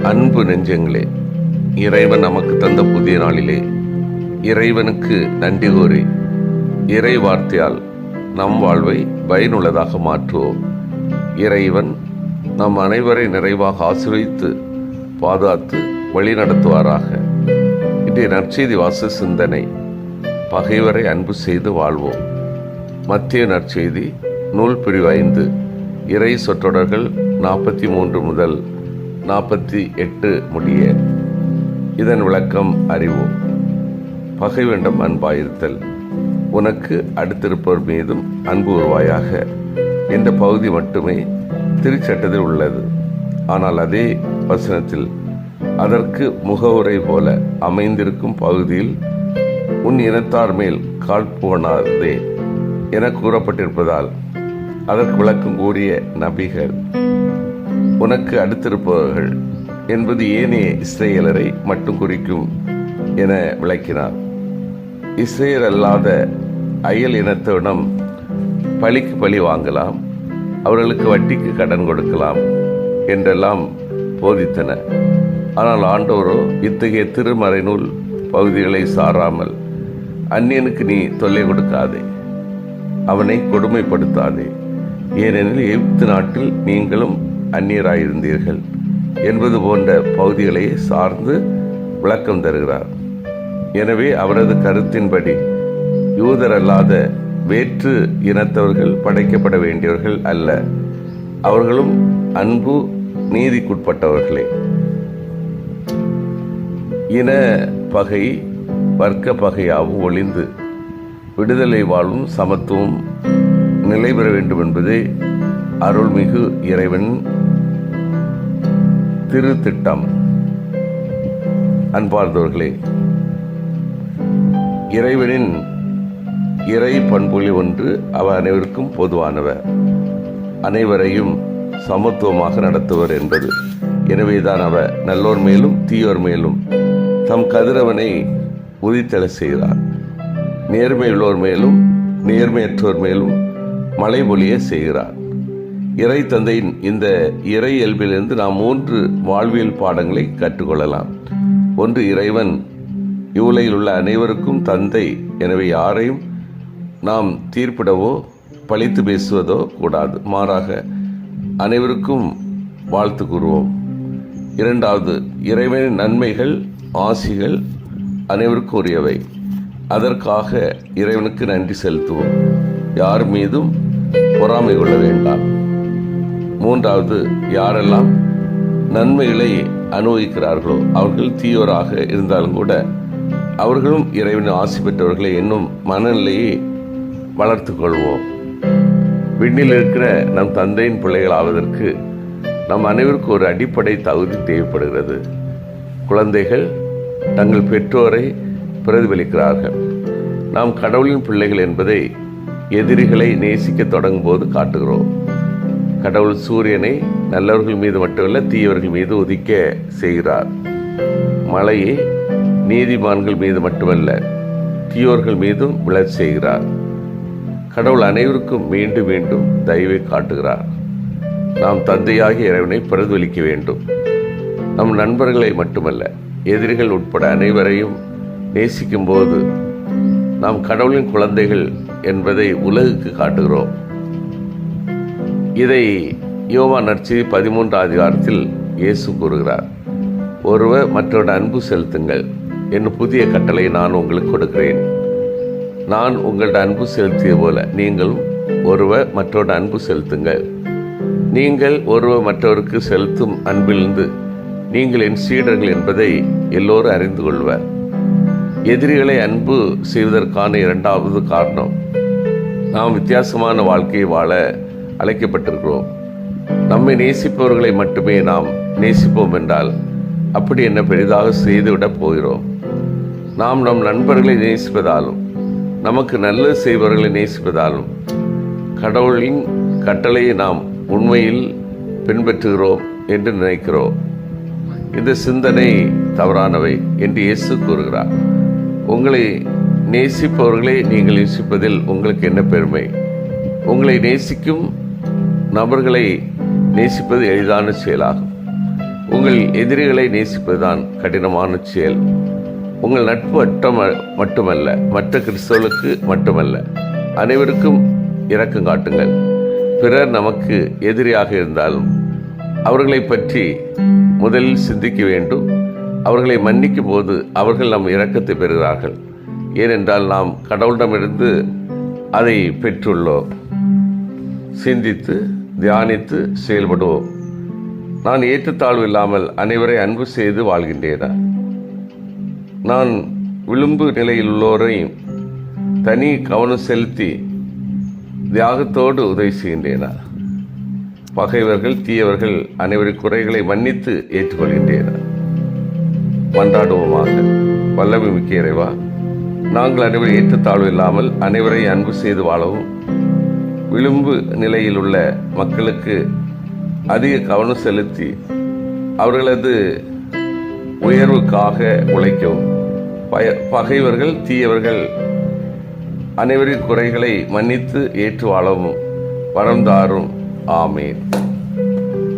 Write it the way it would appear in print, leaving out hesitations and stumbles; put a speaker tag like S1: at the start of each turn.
S1: அன்பு நெஞ்சங்களே, இறைவன் நமக்கு தந்த புதிய நாளிலே இறைவனுக்கு நன்றி கூறி இறை வார்த்தையால் நம் வாழ்வை பயனுள்ளதாக மாற்றுவோம். இறைவன் நம் அனைவரை நிறைவாக ஆசீர்வதித்து பாதுகாத்து வழி நடத்துவாராக. இன்றைய நற்செய்தி வாச சிந்தனை, பகைவரை அன்பு செய்து வாழ்வோம். மத்திய நற்செய்தி நூல் பிரிவு 5 இறை சொற்றொடர்கள் 43 முதல் 48 முடிய. இதன் விளக்கம் அறிவோம். பகைவனிடம் அன்பாயிருத்தல். உனக்கு அடுத்திருப்பவர் மீதும் அன்பு உருவாயாக என்ற பகுதி மட்டுமே திருச்சட்டத்தில் உள்ளது. ஆனால் அதே வசனத்தில் அதற்கு முகவுரை போல அமைந்திருக்கும் பகுதியில் உன் இனத்தார் மேல் காழ்ப்புணாதே என கூறப்பட்டிருப்பதால் அதற்கு விளக்கம் கூறிய நபிகள், உனக்கு அடுத்திருப்பவர்கள் என்பது ஏனைய இஸ்ரேலரை மட்டும் குறிக்கும் என விளக்கினார். இஸ்ரேல் அல்லாத அயல் இனத்திடம் பழிக்கு பழி வாங்கலாம், அவர்களுக்கு வட்டிக்கு கடன் கொடுக்கலாம் என்றெல்லாம் போதித்தனர். ஆனால் ஆண்டவரோ இத்தகைய திருமறைநூல் பகுதிகளை சாராமல், அந்நியனுக்கு நீ தொல்லை கொடுக்காதே, அவனை கொடுமைப்படுத்தாதே, ஏனெனில் எகிப்து நாட்டில் நீங்களும் அந்நியராயிருந்தீர்கள் என்பது போன்ற பகுதிகளை சார்ந்து விளக்கம் தருகிறார். எனவே அவரது கருத்தின்படி யூதர் அல்லாத வேற்று இனத்தவர்கள் படைக்கப்பட வேண்டியவர்கள் அல்ல, அவர்களும் அன்பு நீதிக்குட்பட்டவர்களே. இன பகை வர்க்க பகையாகவும் ஒளிந்து விடுதலை வாழும் சமத்துவம் நிலை பெற வேண்டும் என்பதே அருள்மிகு இறைவன் திருத்திட்டம். அன்பார்ந்தவர்களே, இறைவனின் இறை பண்புகளில் ஒன்று அவர் அனைவருக்கும் பொதுவானவர், அனைவரையும் சமத்துவமாக நடத்துவர் என்பது. எனவேதான் அவர் நல்லோர் மேலும் தீயோர் மேலும் தம் கதிரவனை உதித்தெழ செய்கிறார். நேர்மையுள்ளோர் மேலும் நேர்மையற்றோர் மேலும் மழை பொழிய செய்கிறார். இறை தந்தையின் இந்த இறை இயல்பிலிருந்து நாம் 3 வாழ்வியல் பாடங்களை கற்றுக்கொள்ளலாம். ஒன்று, இறைவன் இவ்வுலகில் உள்ள அனைவருக்கும் தந்தை. எனவே யாரையும் நாம் தீர்ப்பிடவோ பழித்து பேசுவதோ கூடாது, மாறாக அனைவருக்கும் வாழ்த்து கூறுவோம். இரண்டாவது, இறைவனின் நன்மைகள் ஆசிகள் அனைவருக்கும் உரியவை, அதற்காக இறைவனுக்கு நன்றி செலுத்துவோம், யார் மீதும் பொறாமை கொள்ள வேண்டாம். மூன்றாவது, யாரெல்லாம் நன்மைகளை அனுபவிக்கிறார்களோ அவர்கள் தீயோராக இருந்தாலும் கூட அவர்களும் இறைவன் ஆசி பெற்றவர்களை என்னும் மனநிலையை வளர்த்து கொள்வோம். விண்ணில் இருக்கிற நம் தந்தையின் பிள்ளைகள் ஆவதற்கு நம் அனைவருக்கும் ஒரு அடிப்படை தகுதி தேவைப்படுகிறது. குழந்தைகள் தங்கள் பெற்றோரை பிரதிபலிக்கிறார்கள். நாம் கடவுளின் பிள்ளைகள் என்பதை எதிரிகளை நேசிக்க தொடங்கும் போது காட்டுகிறோம். கடவுள் சூரியனை நல்லவர்கள் மீது மட்டுமல்ல தீயவர்கள் மீது உதிக்க செய்கிறார். மழையை நீதிமான்கள் மீது மட்டுமல்ல தீயோர்கள் மீதும் விழச் செய்கிறார். கடவுள் அனைவருக்கும் மீண்டும் மீண்டும் தயவை காட்டுகிறார். நாம் தந்தையாகிய இறைவனை பிரதிபலிக்க வேண்டும். நம் நண்பர்களை மட்டுமல்ல எதிரிகள் உட்பட அனைவரையும் நேசிக்கும் போது நாம் கடவுளின் குழந்தைகள் என்பதை உலகுக்கு காட்டுகிறோம். இதை யோவான் நற்செய்தி 13 அதிகாரத்தில் இயேசு கூறுகிறார். ஒருவர் மற்றவருடைய அன்பு செலுத்துங்கள் என்னும் புதிய கட்டளை நான் உங்களுக்கு கொடுக்கிறேன். நான் உங்களுடைய அன்பு செலுத்திய போல நீங்களும் ஒருவர் மற்றவருடைய அன்பு செலுத்துங்கள். நீங்கள் ஒருவர் மற்றவருக்கு செலுத்தும் அன்பிலிருந்து நீங்கள் என் சீடர்கள் என்பதை எல்லோரும் அறிந்து கொள்வர். எதிரிகளை அன்பு செய்வதற்கான இரண்டாவது காரணம், நாம் வித்தியாசமான வாழ்க்கையை வாழ அழைக்கப்பட்டிருக்கிறோம். நம்மை நேசிப்பவர்களை மட்டுமே நாம் நேசிப்போம் என்றால் அப்படி என்ன பெரிதாக செய்துவிடப் போகிறோம்? நாம் நம் நண்பர்களை நேசிப்பதாலும் நமக்கு நல்லது செய்பவர்களை நேசிப்பதாலும் கடவுளின் கட்டளையை நாம் உண்மையில் பின்பற்றுகிறோம் என்று நினைக்கிறோம். இந்த சிந்தனை தவறானவை என்று இயேசு கூறுகிறார். உங்களை நேசிப்பவர்களை நீங்கள் நேசிப்பதில் உங்களுக்கு என்ன பெருமை? உங்களை நேசிக்கும் நபர்களை நேசிப்பது எளிதான செயலாகும். உங்கள் எதிரிகளை நேசிப்பதுதான் கடினமான செயல். உங்கள் நட்பு வட்டம் மட்டுமல்ல, மற்ற கிறிஸ்தவர்களுக்கு மட்டுமல்ல, அனைவருக்கும் இரக்கம் காட்டுங்கள். பிறர் நமக்கு எதிரியாக இருந்தாலும் அவர்களை பற்றி முதலில் சிந்திக்க வேண்டும். அவர்களை மன்னிக்கும் போது அவர்கள் நம் இரக்கத்தை பெறுகிறார்கள். ஏனென்றால் நாம் கடவுளிடமிருந்து அதை பெற்றுள்ளோம். சிந்தித்து தியானித்து செயல்படுவோம். நான் ஏற்றத்தாழ்வு இல்லாமல் அனைவரை அன்பு செய்து வாழ்கின்றேனா? நான் விளிம்பு நிலையில் உள்ளோரையும் தனி கவனம் செலுத்தி தியாகத்தோடு உதவி செய்கின்றேனா? பகைவர்கள் தீயவர்கள் அனைவரின் குறைகளை மன்னித்து ஏற்றுக்கொள்கின்றேனா? மன்றாடுவோமாக. வல்லமை மிக்க இறைவா, நாங்கள் அனைவரும் ஏற்றத்தாழ்வு இல்லாமல் அனைவரை அன்பு செய்து வாழவும், விளிம்பு நிலையில் உள்ள மக்களுக்கு அதிக கவனம் செலுத்தி அவர்களது உயர்வுக்காக உழைக்கவும், பகைவர்கள் தீயவர்கள் அனைவரின் குறைகளை மன்னித்து ஏற்று வாழவும் வரம் தாரும். ஆமேன்.